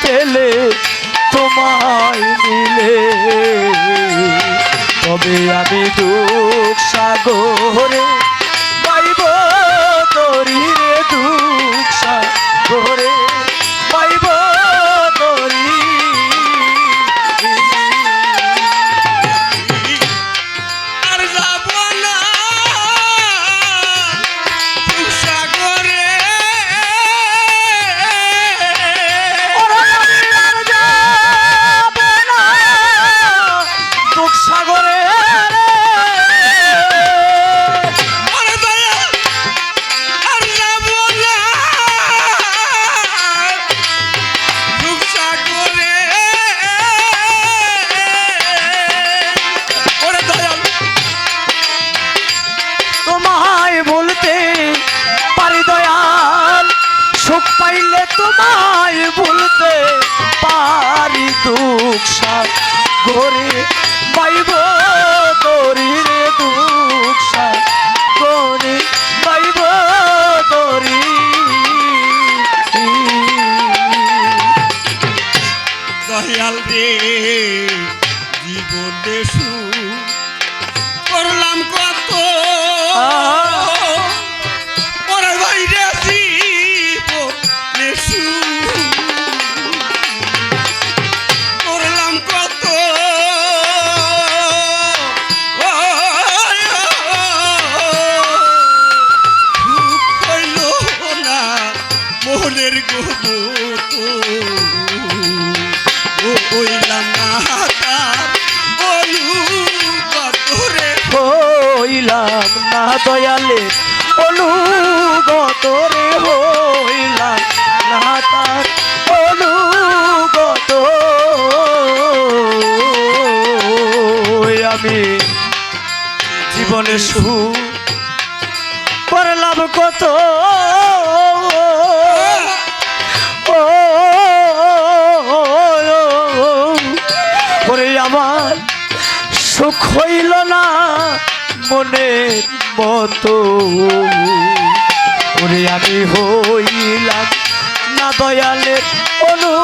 পেলে তোমায় মিলে, তবে আমি দুঃখ সাগরে পাইব তরি রে, দুঃখ সাগরে পাইব তরি। আর যাব না দুঃখ সাগরে, দুঃখ সাগরে সুখ পাইলে তোমায় ভুলতে পারি, দুঃখ সাগরে পাইব তরি রে, দুঃখ সাগরে পাইব তরি। দয়াল রে জীবনে সুখ করলাম কত, ওরে ভাই রে জীবনে সুখ করলাম কত, সুখ হইল না মনের গোমত, হইলাম না তার অনুগত রে, হইলাম না দয়ালে অনুগত রে, হইলাম না তার অনুগত। আমি জীবনে সুখ করলাম কত, ওরে আমার সুখ হইল না মনের মতো, ওরে আমি হইলাম না দয়ালের অনু